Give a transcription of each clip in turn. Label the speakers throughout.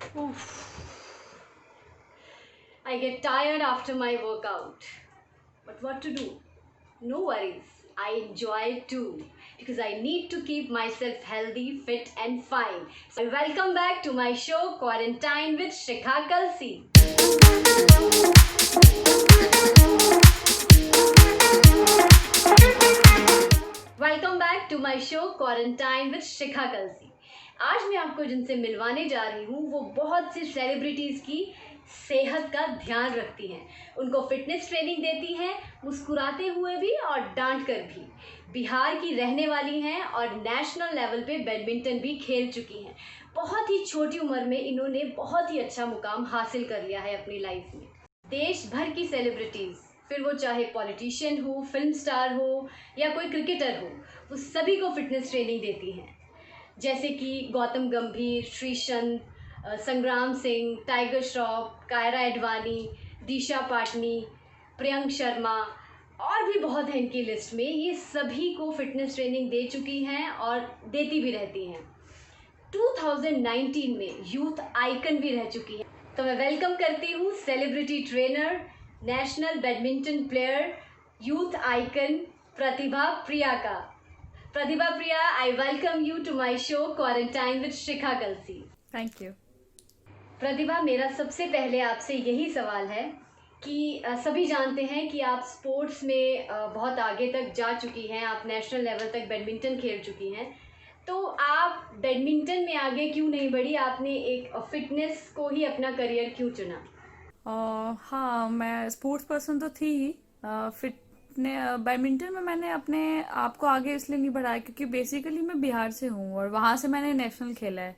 Speaker 1: Oof. I get tired after my workout. But what to do? No worries. I enjoy it too because I need to keep myself healthy, fit, and fine. So, welcome back to my show Quarantine with Shikha Kalsi. Welcome back to my show quarantine with Shikha Kalsi. आज मैं आपको जिनसे मिलवाने जा रही हूँ वो बहुत सी सेलिब्रिटीज़ की सेहत का ध्यान रखती हैं, उनको फिटनेस ट्रेनिंग देती हैं, मुस्कुराते हुए भी और डांट कर भी। बिहार की रहने वाली हैं और नेशनल लेवल पे बैडमिंटन भी खेल चुकी हैं। बहुत ही छोटी उम्र में इन्होंने बहुत ही अच्छा मुकाम हासिल कर लिया है अपनी लाइफ में। देश भर की सेलिब्रिटीज़, फिर वो चाहे पॉलिटिशियन हो, फिल्म स्टार हो या कोई क्रिकेटर हो, वो सभी को फिटनेस ट्रेनिंग देती हैं। जैसे कि गौतम गंभीर, श्रीसंत, संग्राम सिंह, टाइगर श्रॉफ, कायरा एडवाणी, दिशा पाटनी, प्रियंक शर्मा और भी बहुत हैं इनकी लिस्ट में। ये सभी को फिटनेस ट्रेनिंग दे चुकी हैं और देती भी रहती हैं। 2019 में यूथ आइकन भी रह चुकी हैं। तो मैं वेलकम करती हूँ celebrity trainer, national badminton player, youth icon Pratibha Priya का। Pratibha Priya, I welcome you to my show quarantine with Shikha Kalsi.
Speaker 2: Thank you.
Speaker 1: Pratibha, मेरा सबसे पहले आपसे यही सवाल है कि सभी जानते हैं कि आप स्पोर्ट्स में बहुत आगे तक जा चुकी हैं, आप नेशनल लेवल तक बैडमिंटन खेल चुकी हैं, तो आप बैडमिंटन में आगे क्यों नहीं बढ़ी? आपने एक फिटनेस को ही अपना करियर क्यों चुना?
Speaker 2: हाँ, मैं स्पोर्ट्स पर्सन तो थी ही। फिटने बैडमिंटन में मैंने अपने आप को आगे इसलिए नहीं बढ़ाया क्योंकि बेसिकली मैं बिहार से हूँ और वहाँ से मैंने नेशनल खेला है।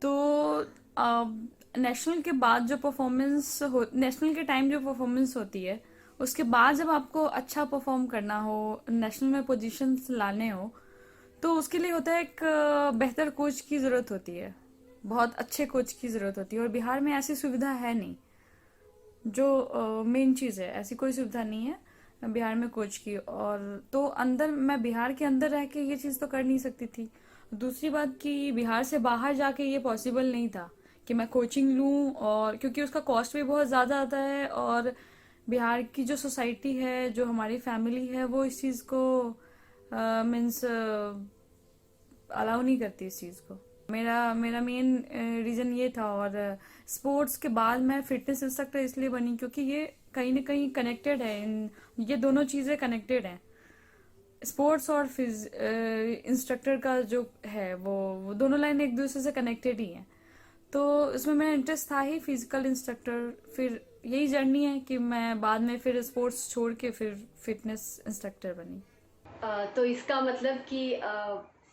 Speaker 2: तो नेशनल के बाद जो परफॉर्मेंस हो, नेशनल के टाइम जो परफॉर्मेंस होती है, उसके बाद जब आपको अच्छा परफॉर्म करना हो, नेशनल में पोजीशंस लाने हो, तो उसके लिए होता है एक बेहतर कोच की ज़रूरत होती है, बहुत अच्छे कोच की ज़रूरत होती है। और बिहार में ऐसी सुविधा है नहीं। जो मेन चीज़ है, ऐसी कोई सुविधा नहीं है बिहार में कोच की। और तो अंदर, मैं बिहार के अंदर रह के ये चीज़ तो कर नहीं सकती थी। दूसरी बात कि बिहार से बाहर जाके ये पॉसिबल नहीं था कि मैं कोचिंग लूँ, और क्योंकि उसका कॉस्ट भी बहुत ज़्यादा आता है और बिहार की जो सोसाइटी है, जो हमारी फैमिली है, वो इस चीज़ को मीन्स अलाउ नहीं करती इस चीज़ को। मेरा मेरा मेन रीज़न ये था। और स्पोर्ट्स के बाद मैं फिटनेस इंस्ट्रक्टर इसलिए बनी क्योंकि ये कहीं ना कहीं कनेक्टेड है। ये दोनों चीज़ें कनेक्टेड हैं। स्पोर्ट्स और इंस्ट्रक्टर का जो है वो दोनों लाइन एक दूसरे से कनेक्टेड ही हैं। तो इसमें मेरा इंटरेस्ट था ही फिजिकल इंस्ट्रक्टर। फिर यही जर्नी है कि मैं बाद में फिर स्पोर्ट्स छोड़ के फिर फिटनेस इंस्ट्रक्टर बनी।
Speaker 1: तो इसका मतलब कि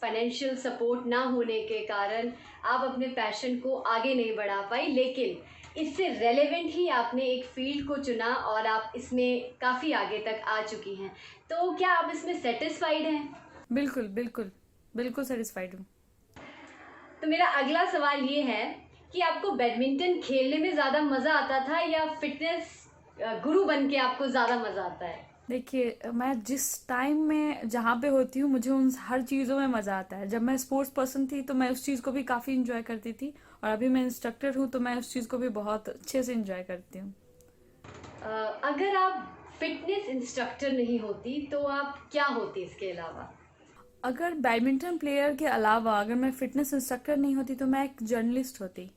Speaker 1: फाइनेंशियल सपोर्ट ना होने के कारण आप अपने पैशन को आगे नहीं बढ़ा पाई, लेकिन इससे रेलेवेंट ही आपने एक फील्ड को चुना और आप इसमें काफ़ी आगे तक आ चुकी हैं। तो क्या आप इसमें सेटिस्फाइड हैं?
Speaker 2: बिल्कुल बिल्कुल बिल्कुल सेटिस्फाइड हूँ।
Speaker 1: तो मेरा अगला सवाल ये है कि आपको बैडमिंटन खेलने में ज़्यादा मज़ा आता था या फिटनेस गुरु बन के आपको ज़्यादा मज़ा आता है?
Speaker 2: देखिए, मैं जिस टाइम में जहाँ पे होती हूँ, मुझे उन हर चीज़ों में मज़ा आता है। जब मैं स्पोर्ट्स पर्सन थी तो मैं उस चीज़ को भी काफ़ी इंजॉय करती थी, और अभी मैं इंस्ट्रक्टर हूँ तो मैं उस चीज़ को भी बहुत अच्छे से इंजॉय करती हूँ।
Speaker 1: अगर आप फिटनेस इंस्ट्रक्टर नहीं होती तो आप क्या होती इसके अलावा?
Speaker 2: अगर बैडमिंटन प्लेयर के अलावा अगर मैं फिटनेस इंस्ट्रक्टर नहीं होती तो मैं एक जर्नलिस्ट होती,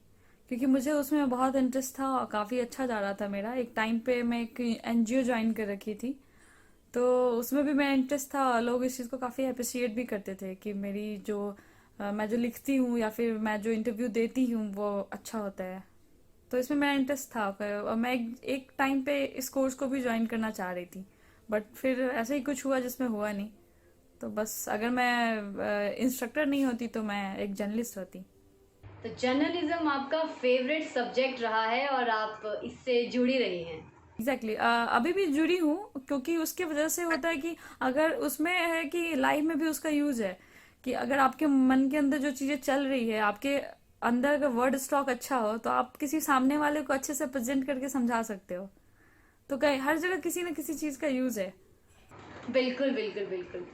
Speaker 2: क्योंकि मुझे उसमें बहुत इंटरेस्ट था और काफ़ी अच्छा जा रहा था मेरा। एक टाइम पे मैं एक एनजीओ ज्वाइन कर रखी थी, तो उसमें भी मेरा इंटरेस्ट था। लोग इस चीज़ को काफ़ी अप्रिशिएट भी करते थे कि मेरी जो मैं जो लिखती हूँ या फिर मैं जो इंटरव्यू देती हूँ वो अच्छा होता है। तो इसमें मेरा इंटरेस्ट था और मैं एक टाइम पे इस कोर्स को भी ज्वाइन करना चाह रही थी, बट फिर ऐसा ही कुछ हुआ जिसमें हुआ नहीं। तो बस, अगर मैं इंस्ट्रक्टर नहीं होती तो मैं एक जर्नलिस्ट होती।
Speaker 1: तो जर्नलिज्म आपका फेवरेट सब्जेक्ट रहा है और आप इससे जुड़ी रही हैं।
Speaker 2: एग्जैक्टली अभी भी जुड़ी हूँ, क्योंकि उसके वजह से होता है कि अगर उसमें है कि लाइफ में भी उसका यूज है, कि अगर आपके मन के अंदर जो चीजें चल रही है, आपके अंदर अगर वर्ड स्टॉक अच्छा हो तो आप किसी सामने वाले को अच्छे से प्रेजेंट करके समझा सकते हो। तो कहीं हर जगह किसी न किसी चीज का यूज है।
Speaker 1: बिल्कुल बिल्कुल बिल्कुल।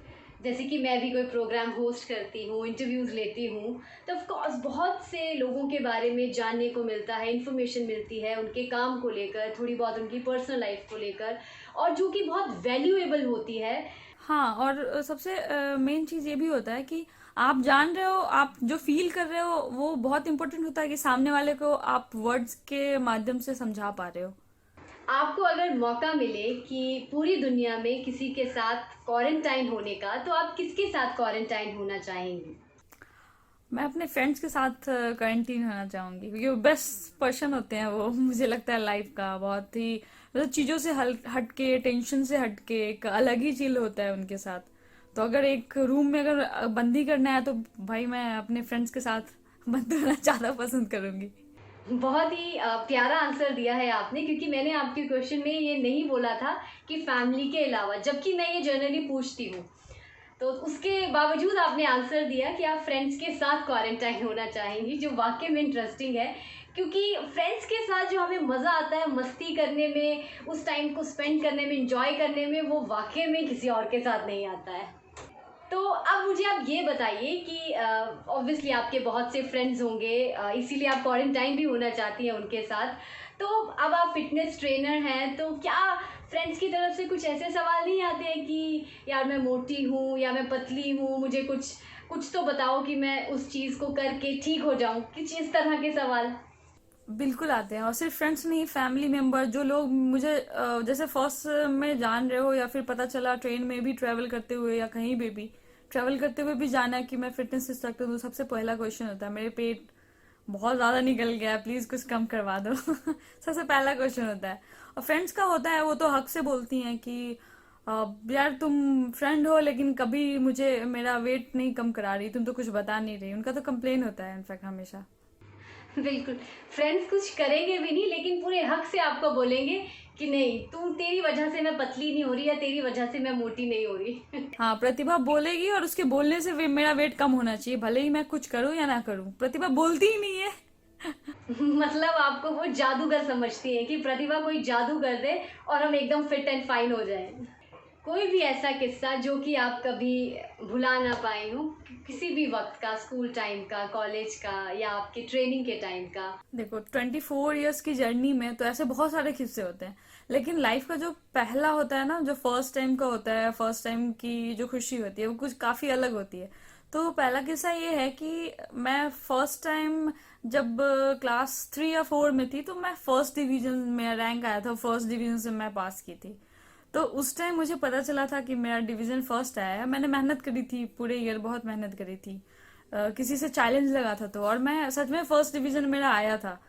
Speaker 1: जैसे कि मैं भी कोई प्रोग्राम होस्ट करती हूँ, इंटरव्यूज़ लेती हूँ, तो ऑफ कोर्स बहुत से लोगों के बारे में जानने को मिलता है, इन्फॉर्मेशन मिलती है उनके काम को लेकर, थोड़ी बहुत उनकी पर्सनल लाइफ को लेकर, और जो कि बहुत वैल्यूएबल होती है।
Speaker 2: हाँ, और सबसे मेन चीज़ ये भी होता है कि आप जान रहे हो, आप जो फील कर रहे हो वो बहुत इंपॉर्टेंट होता है कि सामने वाले को आप वर्ड्स के माध्यम से समझा पा रहे हो।
Speaker 1: आपको अगर मौका मिले कि पूरी दुनिया में किसी के साथ क्वारंटाइन होने का, तो आप किसके साथ क्वारंटाइन होना चाहेंगी?
Speaker 2: मैं अपने फ्रेंड्स के साथ क्वारंटीन होना चाहूंगी, क्योंकि वो बेस्ट पर्सन होते हैं वो मुझे लगता है लाइफ का बहुत ही, मतलब चीज़ों से हट के, टेंशन से हट के एक अलग ही चिल होता है उनके साथ। तो अगर एक रूम में अगर बंदी करना है तो भाई मैं अपने फ्रेंड्स के साथ बंद होना ज़्यादा पसंद करूंगी।
Speaker 1: बहुत ही प्यारा आंसर दिया है आपने, क्योंकि मैंने आपके क्वेश्चन में ये नहीं बोला था कि फैमिली के अलावा, जबकि मैं ये जनरली पूछती हूँ, तो उसके बावजूद आपने आंसर दिया कि आप फ्रेंड्स के साथ क्वारंटाइन होना चाहेंगी, जो वाकई में इंटरेस्टिंग है। क्योंकि फ्रेंड्स के साथ जो हमें मज़ा आता है मस्ती करने में, उस टाइम को स्पेंड करने में, इंजॉय करने में, वो वाकई में किसी और के साथ नहीं आता है। तो अब मुझे आप ये बताइए कि ऑब्वियसली आपके बहुत से फ्रेंड्स होंगे, इसीलिए आप क्वारंटाइन भी होना चाहती हैं उनके साथ। तो अब आप फिटनेस ट्रेनर हैं, तो क्या फ्रेंड्स की तरफ से कुछ ऐसे सवाल नहीं आते हैं कि यार मैं मोटी हूँ या मैं पतली हूँ, मुझे कुछ कुछ तो बताओ कि मैं उस चीज़ को करके ठीक हो जाऊँ, कुछ इस तरह के सवाल?
Speaker 2: बिल्कुल आते हैं, और सिर्फ फ्रेंड्स नहीं, फैमिली मेंबर, जो लोग मुझे जैसे फर्स्ट में जान रहे हो या फिर पता चला ट्रेन में भी ट्रेवल करते हुए या कहीं भी ट्रेवल करते हुए भी जाना है कि मैं फिटनेस इंस्ट्रक्टर हूँ, सबसे पहला क्वेश्चन होता है मेरे पेट बहुत ज्यादा निकल गया है, प्लीज कुछ कम करवा दो सबसे पहला क्वेश्चन होता है। और फ्रेंड्स का होता है, वो तो हक से बोलती हैं कि यार तुम फ्रेंड हो लेकिन कभी मुझे मेरा वेट नहीं कम करा रही, तुम तो कुछ बता नहीं रही, उनका तो कंप्लेन होता है इनफैक्ट हमेशा।
Speaker 1: बिल्कुल। फ्रेंड्स कुछ करेंगे भी नहीं, लेकिन पूरे हक से आपको बोलेंगे कि नहीं, तू, तेरी वजह से मैं पतली नहीं हो रही या तेरी वजह से मैं मोटी नहीं हो रही।
Speaker 2: हाँ, प्रतिभा बोलेगी और उसके बोलने से मेरा वेट कम होना चाहिए, भले ही मैं कुछ करूं या ना करूं, प्रतिभा बोलती ही नहीं है।
Speaker 1: मतलब आपको वो जादूगर समझती है कि प्रतिभा कोई जादू कर दे और हम एकदम फिट एंड फाइन हो जाएं। कोई भी ऐसा किस्सा जो कि आप कभी भुला ना पाए हो, किसी भी वक्त का, स्कूल टाइम का, कॉलेज का, या आपके ट्रेनिंग के टाइम का?
Speaker 2: देखो, 24 ईयर्स की जर्नी में तो ऐसे बहुत सारे किस्से होते हैं, लेकिन लाइफ का जो पहला होता है ना, जो फर्स्ट टाइम का होता है, फर्स्ट टाइम की जो खुशी होती है वो कुछ काफी अलग होती है। तो पहला किस्सा ये है कि मैं फर्स्ट टाइम जब क्लास 3 या 4 में थी, तो मैं फर्स्ट डिवीजन में रैंक आया था, फर्स्ट डिवीजन से मैं पास की थी। तो उस टाइम मुझे पता चला था कि मेरा डिवीजन फर्स्ट आया है। मैंने मेहनत करी थी, पूरे ईयर बहुत मेहनत करी थी, किसी से चैलेंज लगा था, तो और मैं सच में फर्स्ट डिवीजन मेरा आया था।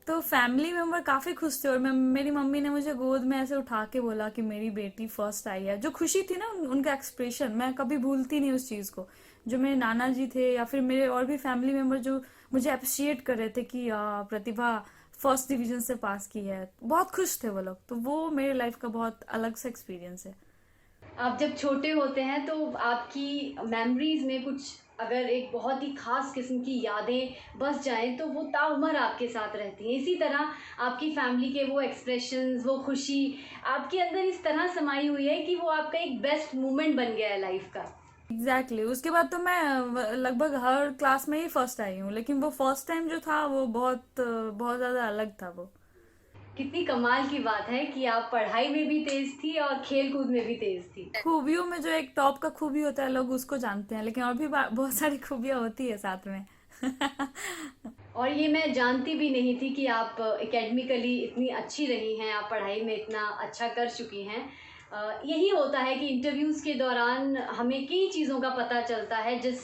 Speaker 2: तो फैमिली मेंबर काफी खुश थे, और मेरी मम्मी ने मुझे गोद में ऐसे उठा के बोला कि मेरी बेटी फर्स्ट आई है। जो खुशी थी ना उनका एक्सप्रेशन, मैं कभी भूलती नहीं उस चीज को। जो मेरे नाना जी थे या फिर मेरे और भी फैमिली मेंबर जो मुझे अप्रिशिएट कर रहे थे कि प्रतिभा फर्स्ट डिवीजन से पास की है, बहुत खुश थे वो लोग। तो वो मेरे लाइफ का बहुत अलग सा एक्सपीरियंस है।
Speaker 1: आप जब छोटे होते हैं तो आपकी मेमोरीज में कुछ, अगर एक बहुत ही खास किस्म की यादें बस जाएं, तो वो ताउम्र आपके साथ रहती हैं। इसी तरह आपकी फैमिली के वो एक्सप्रेशंस, वो खुशी आपके अंदर इस तरह समाई हुई है कि वो आपका एक बेस्ट मोमेंट बन गया है लाइफ का।
Speaker 2: एग्जैक्टली उसके बाद तो मैं लगभग हर क्लास में ही फर्स्ट आई हूँ, लेकिन वो फर्स्ट टाइम जो था वो बहुत ज्यादा अलग था वो।
Speaker 1: कितनी कमाल की बात है कि आप पढ़ाई में भी तेज थी और खेल कूद में भी तेज थी।
Speaker 2: खूबियों में जो एक टॉप का खूबी होता है लोग उसको जानते हैं, लेकिन और भी बहुत सारी खूबियां होती है साथ में
Speaker 1: और ये मैं जानती भी नहीं थी कि आप एकेडमिकली इतनी अच्छी रही हैं, आप पढ़ाई में इतना अच्छा कर चुकी हैं। यही होता है कि इंटरव्यूज़ के दौरान हमें कई चीज़ों का पता चलता है, जिस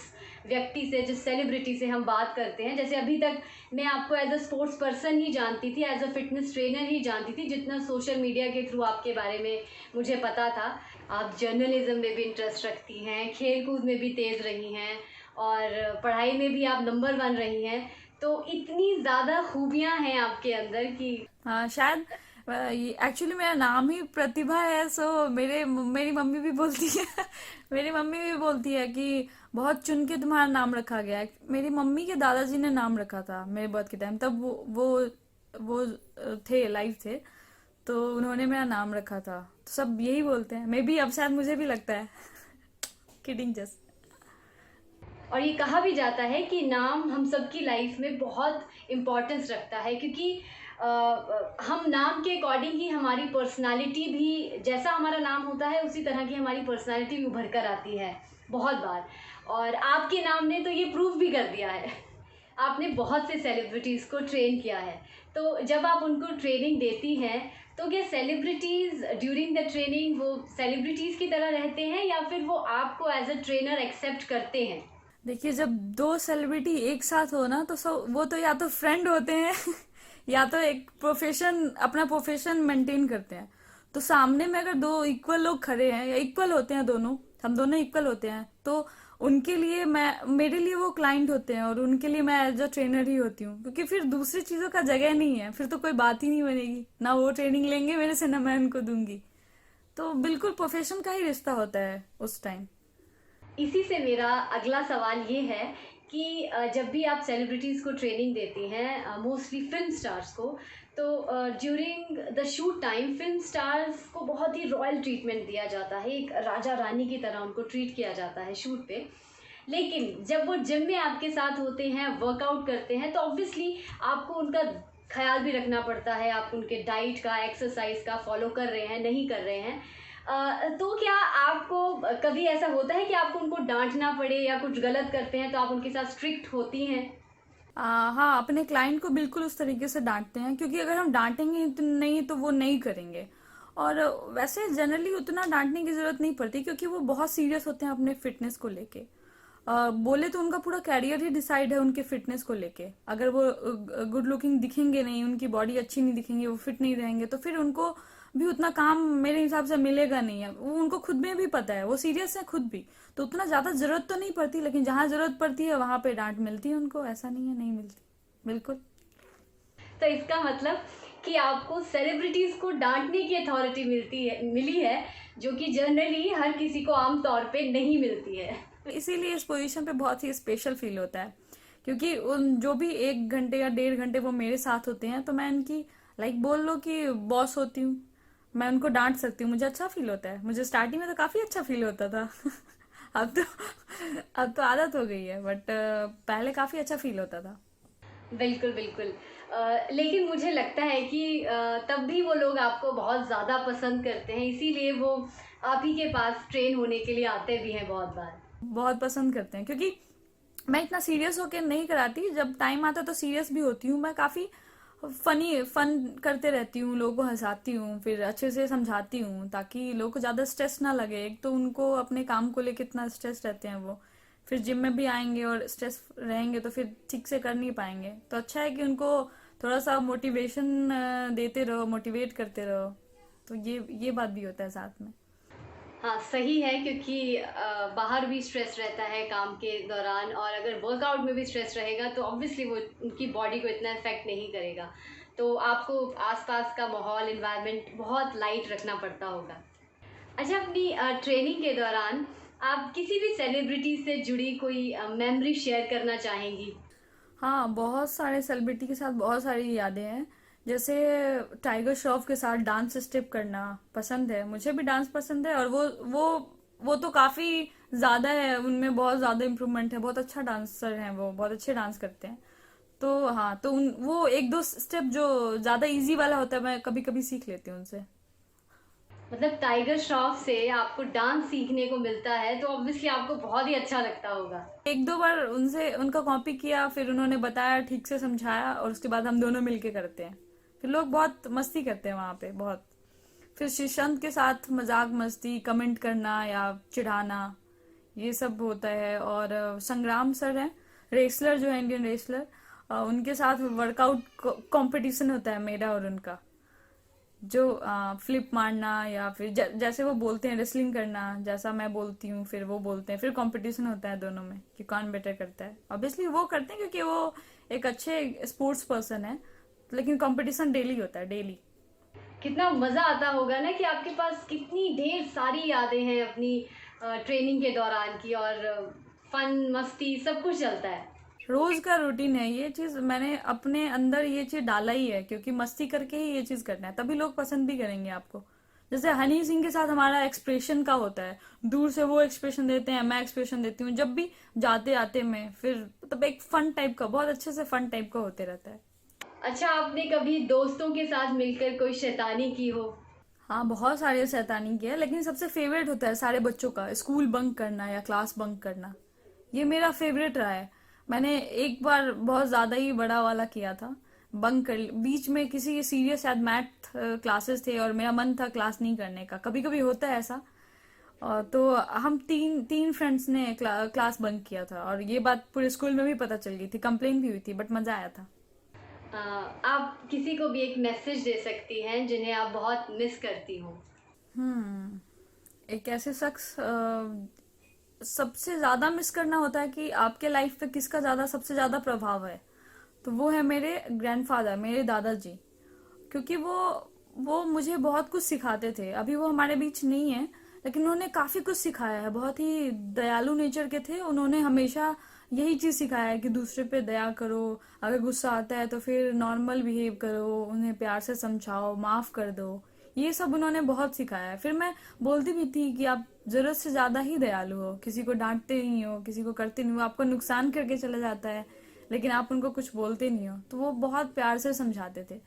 Speaker 1: व्यक्ति से, जिस सेलिब्रिटी से हम बात करते हैं। जैसे अभी तक मैं आपको एज अ स्पोर्ट्स पर्सन ही जानती थी, एज अ फिटनेस ट्रेनर ही जानती थी, जितना सोशल मीडिया के थ्रू आपके बारे में मुझे पता था। आप जर्नलिज्म में भी इंटरेस्ट रखती हैं, खेल कूद में भी तेज़ रही हैं, और पढ़ाई में भी आप नंबर 1 रही हैं। तो इतनी ज़्यादा खूबियाँ हैं आपके अंदर कि
Speaker 2: हाँ, शायद एक्चुअली मेरा नाम ही प्रतिभा है, सो मेरी मम्मी भी बोलती है मेरी मम्मी भी बोलती है कि बहुत चुन के तुम्हारा नाम रखा गया है। मेरी मम्मी के दादाजी ने नाम रखा था मेरे बर्थ के टाइम, तब वो थे, लाइव थे, तो उन्होंने मेरा नाम रखा था। तो सब यही बोलते हैं, मे बी अब शायद मुझे भी लगता है किडिंग जस्ट।
Speaker 1: और ये कहा भी जाता है कि नाम हम सबकी लाइफ में बहुत इम्पोर्टेंस रखता है, क्योंकि हम नाम के अकॉर्डिंग ही हमारी पर्सनालिटी भी, जैसा हमारा नाम होता है उसी तरह की हमारी पर्सनालिटी भी उभर कर आती है बहुत बार। और आपके नाम ने तो ये प्रूव भी कर दिया है। आपने बहुत से सेलिब्रिटीज़ को ट्रेन किया है, तो जब आप उनको ट्रेनिंग देती हैं तो क्या सेलिब्रिटीज़ ड्यूरिंग द ट्रेनिंग वो सेलिब्रिटीज़ की तरह रहते हैं या फिर वो आपको एज अ ट्रेनर एक्सेप्ट करते हैं?
Speaker 2: देखिए, जब दो सेलिब्रिटी एक साथ हो ना तो सब वो तो या तो फ्रेंड होते हैं या तो एक अपना प्रोफेशन मेंटेन करते हैं। तो सामने में अगर दो इक्वल लोग खड़े हैं या इक्वल होते हैं, दोनों हम दोनों इक्वल होते हैं, तो उनके लिए मेरे लिए वो क्लाइंट होते हैं और उनके लिए मैं एज अ ट्रेनर ही होती हूँ, क्योंकि फिर दूसरी चीजों का जगह नहीं है, फिर तो कोई बात ही नहीं बनेगी, ना वो ट्रेनिंग लेंगे मेरे से ना मैं उनको दूंगी। तो बिल्कुल प्रोफेशन का ही रिश्ता होता है उस टाइम।
Speaker 1: इसी से मेरा अगला सवाल ये है कि जब भी आप सेलिब्रिटीज़ को ट्रेनिंग देती हैं, मोस्टली फिल्म स्टार्स को, तो during the shoot time film stars को बहुत ही रॉयल ट्रीटमेंट दिया जाता है, एक राजा रानी की तरह उनको ट्रीट किया जाता है शूट पे। लेकिन जब वो जिम में आपके साथ होते हैं, वर्कआउट करते हैं, तो ऑब्वियसली आपको उनका ख्याल भी रखना पड़ता है। आप उनके डाइट का, एक्सरसाइज का फॉलो कर रहे हैं, नहीं कर रहे हैं। तो क्या आपको कभी ऐसा होता है कि आपको उनको डांटना पड़े या कुछ गलत करते हैं तो आप उनके साथ स्ट्रिक्ट होती हैं?
Speaker 2: हाँ, अपने क्लाइंट को बिल्कुल उस तरीके से डांटते हैं, क्योंकि अगर हम डांटेंगे तो नहीं तो वो नहीं करेंगे। और वैसे जनरली उतना डांटने की जरूरत नहीं पड़ती, क्योंकि वो बहुत सीरियस होते हैं अपने फिटनेस को लेके। बोले तो उनका पूरा कैरियर ही डिसाइड है उनके फिटनेस को लेके। अगर वो गुड लुकिंग दिखेंगे नहीं, उनकी बॉडी अच्छी नहीं दिखेंगे, वो फिट नहीं रहेंगे, तो फिर उनको भी उतना काम मेरे हिसाब से मिलेगा नहीं है। वो उनको खुद में भी पता है, वो सीरियस है खुद भी, तो उतना ज्यादा जरूरत तो नहीं पड़ती, लेकिन जहां जरूरत पड़ती है वहां पे डांट मिलती है उनको, ऐसा नहीं है नहीं मिलती, बिल्कुल।
Speaker 1: तो इसका मतलब कि आपको सेलिब्रिटीज को डांटने की अथॉरिटी मिली है, जो कि जनरली हर किसी को आम तौर पे नहीं मिलती है।
Speaker 2: इसीलिए इस पोजीशन पे बहुत ही स्पेशल फील होता है, क्योंकि उन जो भी 1 घंटे या 1.5 घंटे वो मेरे साथ होते हैं, तो मैं इनकी बोल लो कि बॉस होती हूँ। मैं उनको डांट सकती हूँ, मुझे अच्छा फील होता है। मुझे स्टार्टिंग में तो काफी अच्छा फील होता था अब तो आदत हो गई है, बट पहले काफी अच्छा फील होता था।
Speaker 1: बिल्कुल बिल्कुल। लेकिन मुझे लगता है कि तब भी वो लोग आपको बहुत ज़्यादा पसंद करते हैं, इसीलिए वो आप ही के पास ट्रेन होने के लिए आते भी हैं बहुत बार।
Speaker 2: बहुत पसंद करते हैं, क्योंकि मैं इतना सीरियस होकर नहीं कराती, जब टाइम आता तो सीरियस भी होती हूँ। मैं काफी फन करते रहती हूँ, लोगों को हंसाती हूँ, फिर अच्छे से समझाती हूँ, ताकि लोगों को ज्यादा स्ट्रेस ना लगे। एक तो उनको अपने काम को लेकर इतना स्ट्रेस रहते हैं वो, फिर जिम में भी आएंगे और स्ट्रेस रहेंगे तो फिर ठीक से कर नहीं पाएंगे। तो अच्छा है कि उनको थोड़ा सा मोटिवेशन देते रहो, मोटिवेट करते रहो। तो ये बात भी होता है साथ में।
Speaker 1: हाँ सही है, क्योंकि बाहर भी स्ट्रेस रहता है काम के दौरान, और अगर वर्कआउट में भी स्ट्रेस रहेगा तो ऑब्वियसली वो उनकी बॉडी को इतना इफेक्ट नहीं करेगा। तो आपको आसपास का माहौल, इन्वायरमेंट बहुत लाइट रखना पड़ता होगा। अच्छा, अपनी ट्रेनिंग के दौरान आप किसी भी सेलिब्रिटी से जुड़ी कोई मेमोरी शेयर करना चाहेंगी?
Speaker 2: हाँ, बहुत सारे सेलिब्रिटी के साथ बहुत सारी यादें हैं। जैसे टाइगर श्रॉफ के साथ डांस स्टेप करना पसंद है, मुझे भी डांस पसंद है। और वो तो काफी ज्यादा है, उनमें बहुत ज्यादा इम्प्रूवमेंट है, बहुत अच्छा डांसर हैं, वो बहुत अच्छे डांस करते हैं। तो हाँ, तो वो एक दो स्टेप जो ज्यादा इजी वाला होता है मैं कभी कभी सीख लेती हूँ उनसे।
Speaker 1: मतलब टाइगर श्रॉफ से आपको डांस सीखने को मिलता है तो ऑब्वियसली आपको बहुत ही अच्छा लगता होगा।
Speaker 2: 1-2 बार उनसे उनका कॉपी किया, फिर उन्होंने बताया, ठीक से समझाया, और उसके बाद हम दोनों मिलके करते हैं। फिर लोग बहुत मस्ती करते हैं वहां पे, बहुत। फिर श्रीशांत के साथ मजाक मस्ती, कमेंट करना या चिढ़ाना, ये सब होता है। और संग्राम सर हैं, रेसलर जो है, इंडियन रेसलर, उनके साथ वर्कआउट कंपटीशन होता है मेरा और उनका। जो फ्लिप मारना या फिर जैसे वो बोलते हैं रेसलिंग करना, जैसा मैं बोलती हूँ फिर वो बोलते हैं, फिर कंपटीशन होता है दोनों में कि कौन बेटर करता है। ऑब्वियसली वो करते हैं क्योंकि वो एक अच्छे स्पोर्ट्स पर्सन है, लेकिन कंपटीशन डेली होता है, डेली।
Speaker 1: कितना मज़ा आता होगा ना कि आपके पास कितनी ढेर सारी यादें हैं अपनी ट्रेनिंग के दौरान की, और फन मस्ती सब कुछ चलता है।
Speaker 2: रोज का रूटीन है ये चीज, मैंने अपने अंदर ये चीज डाला ही है, क्योंकि मस्ती करके ही ये चीज करना है, तभी लोग पसंद भी करेंगे आपको। जैसे हनी सिंह के साथ हमारा एक्सप्रेशन का होता है, दूर से वो एक्सप्रेशन देते हैं, मैं एक्सप्रेशन देती हूँ, जब भी जाते आते में फिर मतलब एक फन टाइप का, बहुत अच्छे से फन टाइप का होते रहता है।
Speaker 1: अच्छा, आपने कभी दोस्तों के साथ मिलकर कोई शैतानी की हो?
Speaker 2: हाँ, बहुत सारे शैतानी किया है, लेकिन सबसे फेवरेट होता है सारे बच्चों का स्कूल बंक करना या क्लास बंक करना। ये मेरा फेवरेट रहा है। मैंने एक बार बहुत ज्यादा ही बड़ा वाला किया था, बंक कर बीच में किसी सीरियस शायद मैथ क्लासेस थे और मेरा मन था क्लास नहीं करने का, कभी कभी होता है ऐसा। तो हम तीन तीन फ्रेंड्स ने क्लास बंक किया था और ये बात पूरे स्कूल में भी पता चल गई थी, कंप्लेन भी हुई थी, बट मजा आया था।
Speaker 1: आप किसी को भी एक मैसेज दे सकती हैं जिन्हें आप बहुत मिस करती हो।
Speaker 2: हम्म एक ऐसे शख्स सबसे ज्यादा मिस करना होता है कि आपके लाइफ पे किसका ज्यादा सबसे ज्यादा प्रभाव है, तो वो है मेरे ग्रैंडफादर, मेरे दादाजी। क्योंकि वो मुझे बहुत कुछ सिखाते थे। अभी वो हमारे बीच नहीं है, लेकिन उन्होंने काफी कुछ सिखाया है। बहुत ही दयालु नेचर के थे, उन्होंने हमेशा यही चीज सिखाया है कि दूसरे पे दया करो, अगर गुस्सा आता है तो फिर नॉर्मल बिहेव करो, उन्हें प्यार से समझाओ, माफ कर दो। ये सब उन्होंने बहुत सिखाया है। फिर मैं बोलती भी थी कि आप जरूरत से ज्यादा ही दयालु हो, किसी को डांटते नहीं हो, किसी को करते नहीं हो, आपको नुकसान करके चला जाता है लेकिन आप उनको कुछ बोलते नहीं हो। तो वो बहुत प्यार से समझाते थे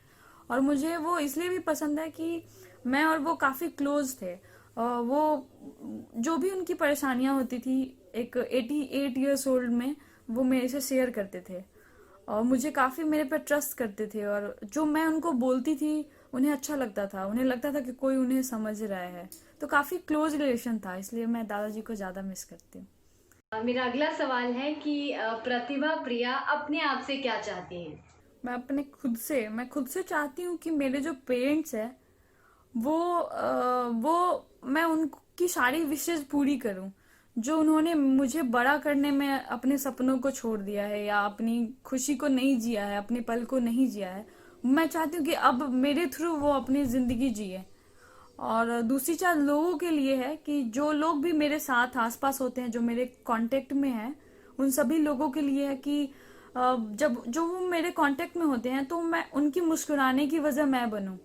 Speaker 2: और मुझे वो इसलिए भी पसंद है कि मैं और वो काफी क्लोज थे। वो जो भी उनकी परेशानियां होती थी, एक 88 ओल्ड में वो मेरे से शेयर करते थे और मुझे काफी मेरे पे ट्रस्ट करते थे, और जो मैं उनको बोलती थी उन्हें अच्छा लगता था, उन्हें लगता था कि कोई उन्हें समझ रहा है। तो काफी क्लोज रिलेशन था, इसलिए मैं दादाजी को ज्यादा मिस करती हूँ।
Speaker 1: मेरा अगला सवाल है कि प्रतिभा प्रिया अपने आप से क्या चाहती हैं?
Speaker 2: मैं खुद से चाहती हूँ कि मेरे जो पेरेंट्स हैं वो मैं उनकी सारी विशेष पूरी करूं, जो उन्होंने मुझे बड़ा करने में अपने सपनों को छोड़ दिया है या अपनी खुशी को नहीं जिया है, अपने पल को नहीं जिया है। मैं चाहती हूँ कि अब मेरे थ्रू वो अपनी जिंदगी जिए। और दूसरी चीज लोगों के लिए है कि जो लोग भी मेरे साथ आसपास होते हैं, जो मेरे कांटेक्ट में हैं, उन सभी लोगों के लिए है कि जब जो वो मेरे कांटेक्ट में होते हैं तो मैं उनकी मुस्कुराने की वजह मैं बनूं।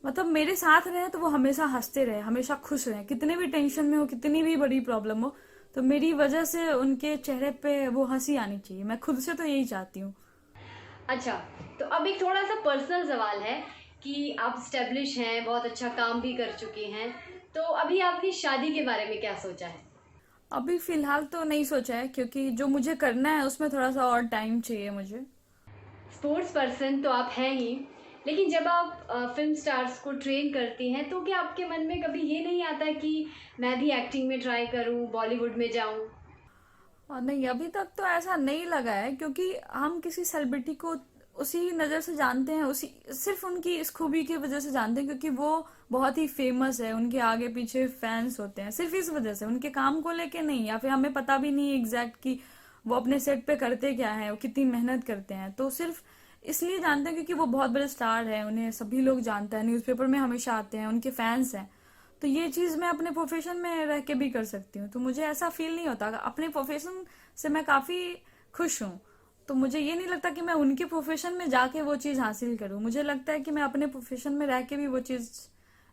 Speaker 2: मतलब मेरे साथ रहे तो वो हमेशा हंसते रहे, हमेशा खुश रहे, कितने भी टेंशन में हो, कितनी भी बड़ी प्रॉब्लम हो, तो मेरी वजह से उनके चेहरे पे वो हंसी आनी चाहिए। मैं खुद से तो यही चाहती हूँ।
Speaker 1: अच्छा, तो अब एक थोड़ा सा पर्सनल सवाल है कि आप स्टेब्लिश हैं, बहुत अच्छा काम भी कर चुकी हैं, तो अभी आपने शादी के बारे में क्या सोचा है?
Speaker 2: अभी फिलहाल तो नहीं सोचा है, क्योंकि जो मुझे करना है उसमें थोड़ा सा और टाइम चाहिए मुझे।
Speaker 1: स्पोर्ट्स पर्सन तो आप हैं ही, लेकिन जब आप फिल्म स्टार्स को ट्रेन करती हैं तो क्या आपके मन में कभी ये नहीं आता कि मैं भी एक्टिंग में ट्राई करूं, बॉलीवुड में जाऊं?
Speaker 2: और नहीं, अभी तक तो ऐसा नहीं लगा है, क्योंकि हम किसी सेलिब्रिटी को उसी नज़र से जानते हैं, उसी सिर्फ उनकी इस खूबी की वजह से जानते हैं, क्योंकि वो बहुत ही फेमस है, उनके आगे पीछे फैंस होते हैं, सिर्फ इस वजह से, उनके काम को लेके नहीं, या फिर हमें पता भी नहीं एग्जैक्ट कि वो अपने सेट पे करते क्या है, वो कितनी मेहनत करते हैं। तो सिर्फ इसलिए जानते हैं क्योंकि वो बहुत बड़े स्टार है, उन्हें सभी लोग जानते हैं, न्यूज़पेपर में हमेशा आते हैं, उनके फैंस हैं। तो ये चीज मैं अपने प्रोफेशन में रह के भी कर सकती हूँ, तो मुझे ऐसा फील नहीं होता। अपने प्रोफेशन से मैं काफी खुश हूँ, तो मुझे ये नहीं लगता कि मैं उनके प्रोफेशन में जाके वो चीज हासिल करूँ। मुझे लगता है कि मैं अपने प्रोफेशन में रह के भी वो चीज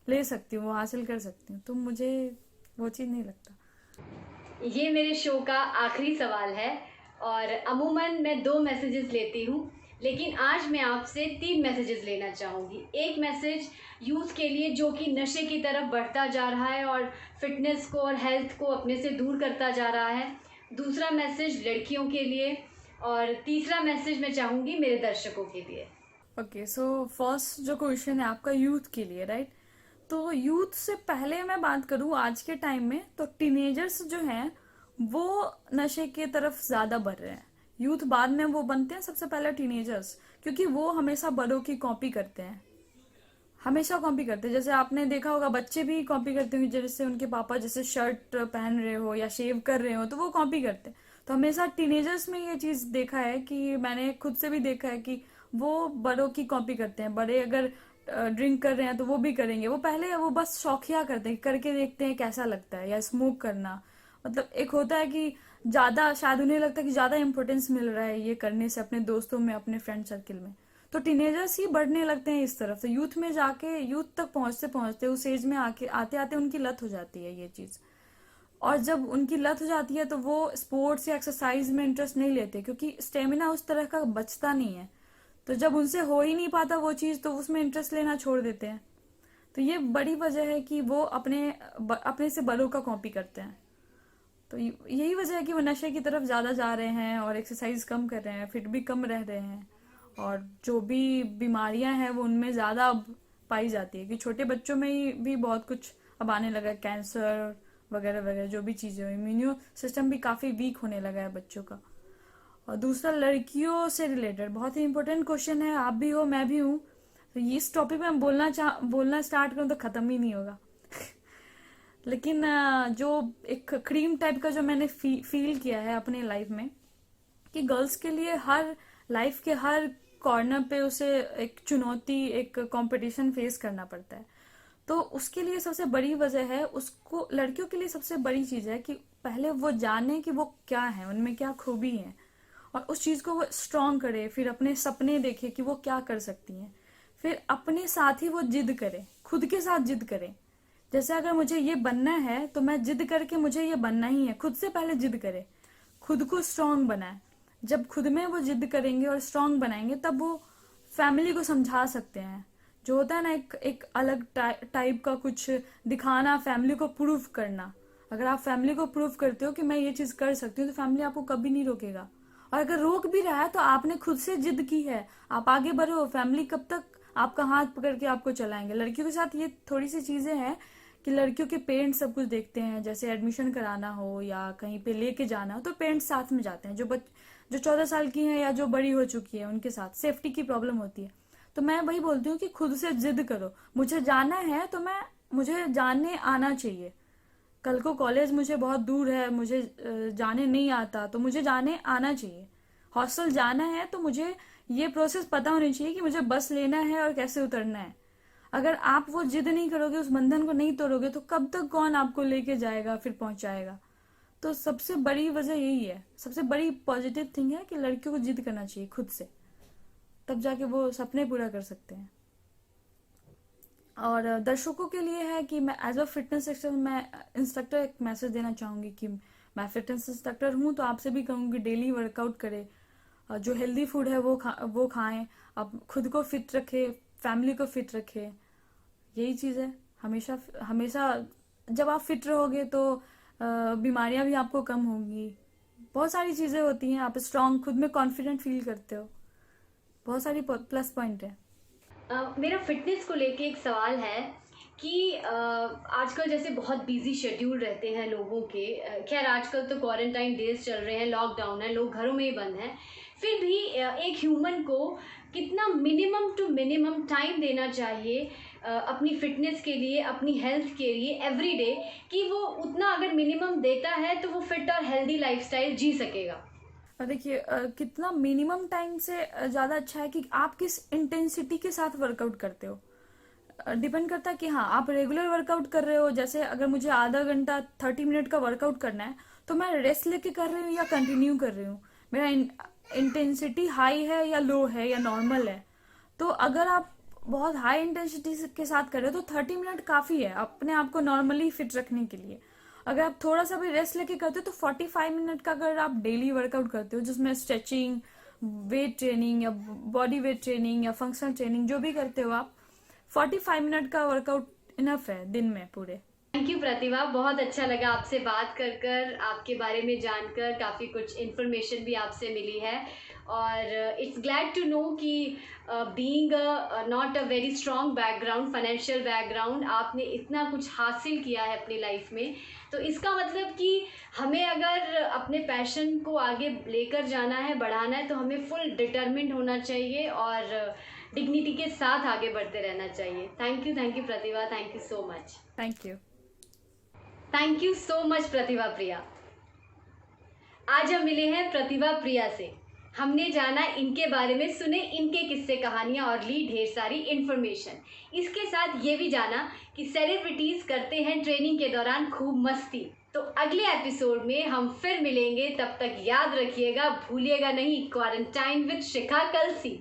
Speaker 2: ले सकती हूँ, वो हासिल कर सकती हूँ, तो मुझे वो चीज नहीं लगता।
Speaker 1: ये मेरे शो का आखिरी सवाल है और अमूमन मैं 2 मैसेजेस लेती हूँ, लेकिन आज मैं आपसे 3 मैसेजेस लेना चाहूँगी। एक मैसेज यूथ के लिए जो कि नशे की तरफ बढ़ता जा रहा है और फिटनेस को और हेल्थ को अपने से दूर करता जा रहा है। दूसरा मैसेज लड़कियों के लिए और तीसरा मैसेज मैं चाहूँगी मेरे दर्शकों के लिए।
Speaker 2: ओके, सो फर्स्ट जो क्वेश्चन है आपका यूथ के लिए, राइट? तो यूथ से पहले मैं बात करूं आज के टाइम में, तो टीनेजर्स जो हैं वो नशे की तरफ ज्यादा बढ़ रहे हैं। यूथ बाद में वो बनते हैं, सबसे पहले टीनेजर्स, क्योंकि वो हमेशा बड़ों की कॉपी करते हैं, हमेशा कॉपी करते हैं। जैसे आपने देखा होगा बच्चे भी कॉपी करते होंगे, जैसे उनके पापा जैसे शर्ट पहन रहे हो या शेव कर रहे हो तो वो कॉपी करते हैं। तो हमेशा टीनेजर्स में ये चीज देखा है, कि मैंने खुद से भी देखा है कि वो बड़ों की कॉपी करते हैं। बड़े अगर ड्रिंक कर रहे हैं तो वो भी करेंगे। वो पहले वो बस शौकिया करते हैं, करके देखते हैं कैसा लगता है। या स्मोक करना, मतलब एक होता है कि ज्यादा, शायद उन्हें लगता है कि ज्यादा इंपॉर्टेंस मिल रहा है ये करने से अपने दोस्तों में, अपने फ्रेंड सर्किल में। तो टीनेजर्स ही बढ़ने लगते हैं इस तरफ से, यूथ में जाके यूथ तक पहुंचते पहुंचते उस एज में आके आते आते उनकी लत हो जाती है ये चीज। और जब उनकी लत हो जाती है तो वो स्पोर्ट्स या एक्सरसाइज में इंटरेस्ट नहीं लेते, क्योंकि स्टेमिना उस तरह का बचता नहीं है। तो जब उनसे हो ही नहीं पाता वो चीज, तो उसमें इंटरेस्ट लेना छोड़ देते हैं। तो ये बड़ी वजह है कि वो अपने से बड़ों का कॉपी करते हैं। तो यही वजह है कि वो नशे की तरफ ज्यादा जा रहे हैं और एक्सरसाइज कम कर रहे हैं, फिट भी कम रह रहे हैं, और जो भी बीमारियां हैं वो उनमें ज्यादा अब पाई जाती है। कि छोटे बच्चों में ही भी बहुत कुछ अब आने लगा है, कैंसर वगैरह वगैरह जो भी चीजें हो, इम्यूनो सिस्टम भी काफी वीक होने लगा है बच्चों का। और दूसरा, लड़कियों से रिलेटेड बहुत ही इंपॉर्टेंट क्वेश्चन है, आप भी हो मैं भी हूँ। तो इस टॉपिक में हम बोलना स्टार्ट करूँ तो खत्म ही नहीं होगा। लेकिन जो एक क्रीम टाइप का जो मैंने फील किया है अपने लाइफ में, कि गर्ल्स के लिए हर लाइफ के हर कॉर्नर पे उसे एक चुनौती, एक कंपटीशन फेस करना पड़ता है। तो उसके लिए सबसे बड़ी वजह है, उसको लड़कियों के लिए सबसे बड़ी चीज है कि पहले वो जाने कि वो क्या है, उनमें क्या खूबी है, और उस चीज को वो स्ट्रॉन्ग करे। फिर अपने सपने देखे कि वो क्या कर सकती हैं। फिर अपने साथ ही वो जिद करे, खुद के साथ जिद करे। जैसे अगर मुझे ये बनना है तो मैं जिद करके मुझे ये बनना ही है, खुद से पहले जिद करे, खुद को स्ट्रांग बनाए। जब खुद में वो जिद करेंगे और स्ट्रांग बनाएंगे तब वो फैमिली को समझा सकते हैं। जो होता है ना एक अलग टाइप का कुछ दिखाना, फैमिली को प्रूव करना। अगर आप फैमिली को प्रूव करते हो कि मैं ये चीज कर सकती हूँ, तो फैमिली आपको कभी नहीं रोकेगा। और अगर रोक भी रहा है तो आपने खुद से जिद की है, आप आगे बढ़ो। फैमिली कब तक आपका हाथ पकड़ के आपको चलाएंगे। लड़कियों के साथ ये थोड़ी सी चीजें हैं कि लड़कियों के पेरेंट्स सब कुछ देखते हैं, जैसे एडमिशन कराना हो या कहीं पे लेके जाना हो तो पेरेंट्स साथ में जाते हैं। जो 14 साल की हैं या जो बड़ी हो चुकी है उनके साथ सेफ्टी की प्रॉब्लम होती है। तो मैं वही बोलती हूँ कि खुद से जिद करो। मुझे जाना है तो मुझे जाने आना चाहिए। कल को कॉलेज मुझे बहुत दूर है, मुझे जाने नहीं आता, तो मुझे जाने आना चाहिए। हॉस्टल जाना है तो मुझे ये प्रोसेस पता होनी चाहिए कि मुझे बस लेना है और कैसे उतरना है। अगर आप वो जिद नहीं करोगे, उस बंधन को नहीं तोड़ोगे, तो कब तक कौन आपको लेके जाएगा, फिर पहुंचाएगा। तो सबसे बड़ी वजह यही है, सबसे बड़ी पॉजिटिव थिंग है कि लड़कियों को जिद करना चाहिए खुद से, तब जाके वो सपने पूरा कर सकते हैं। और दर्शकों के लिए है कि मैं एज अ फिटनेस इंस्ट्रक्टर एक मैसेज देना चाहूंगी कि मैं फिटनेस इंस्ट्रक्टर हूँ, तो आपसे भी कहूंगी डेली वर्कआउट करें, जो हेल्दी फूड है वो खाएं, अब खुद को फिट रखें, फैमिली को फिट रखें। यही चीज है। हमेशा हमेशा जब आप फिट रहोगे तो बीमारियां भी आपको कम होंगी। बहुत सारी चीजें होती हैं, आप स्ट्रांग, खुद में कॉन्फिडेंट फील करते हो। बहुत सारी प्लस पॉइंट है।
Speaker 1: मेरा फिटनेस को लेके एक सवाल है कि आजकल जैसे बहुत बिजी शेड्यूल रहते हैं लोगों के। खैर आजकल तो क्वारंटाइन डेज चल रहे हैं, लॉकडाउन है, लोग घरों में ही बंद हैं। फिर भी एक ह्यूमन को कितना मिनिमम टू मिनिमम टाइम देना चाहिए अपनी फिटनेस के लिए, अपनी हेल्थ के लिए एवरी डे, कि वो उतना अगर मिनिमम देता है तो वो फिट और हेल्दी लाइफस्टाइल जी सकेगा।
Speaker 2: देखिए, कितना मिनिमम टाइम से ज्यादा अच्छा है कि आप किस इंटेंसिटी के साथ वर्कआउट करते हो। डिपेंड करता है कि हाँ आप रेगुलर वर्कआउट कर रहे हो। जैसे अगर मुझे आधा घंटा 30 मिनट का वर्कआउट करना है तो मैं रेस्ट लेके कर रही हूँ या कंटिन्यू कर रही हूँ, मेरा इंटेंसिटी हाई है या लो है या नॉर्मल है। तो अगर आप बहुत हाई इंटेंसिटी के साथ कर रहे हो तो 30 मिनट काफी है अपने आप को नॉर्मली फिट रखने के लिए। अगर आप थोड़ा सा भी रेस्ट लेके करते हो तो 45 मिनट का अगर आप डेली वर्कआउट करते हो, जिसमें स्ट्रेचिंग, वेट ट्रेनिंग या बॉडी वेट ट्रेनिंग या फंक्शनल ट्रेनिंग जो भी करते हो आप, 45 मिनट का वर्कआउट इनफ है दिन में पूरे।
Speaker 1: थैंक यू प्रतिभा, बहुत अच्छा लगा आपसे बात कर आपके बारे में जानकर। काफ़ी कुछ इन्फॉर्मेशन भी आपसे मिली है और इट्स ग्लैड टू नो कि being not a very strong background, financial background, आपने इतना कुछ हासिल किया है अपनी लाइफ में। तो इसका मतलब कि हमें अगर अपने पैशन को आगे लेकर जाना है, बढ़ाना है, तो हमें फुल डिटर्मिन्ड होना चाहिए और डिग्निटी के साथ आगे बढ़ते रहना चाहिए। Thank you Pratibha, thank you so much. Thank you so much Pratibha Priya. आज हम मिले हैं प्रतिभा प्रिया से, हमने जाना इनके बारे में, सुने इनके किस्से कहानियां और ली ढेर सारी इन्फॉर्मेशन। इसके साथ ये भी जाना कि सेलिब्रिटीज करते हैं ट्रेनिंग के दौरान खूब मस्ती। तो अगले एपिसोड में हम फिर मिलेंगे, तब तक याद रखिएगा, भूलिएगा नहीं, क्वारंटाइन विद शिखा कलसी।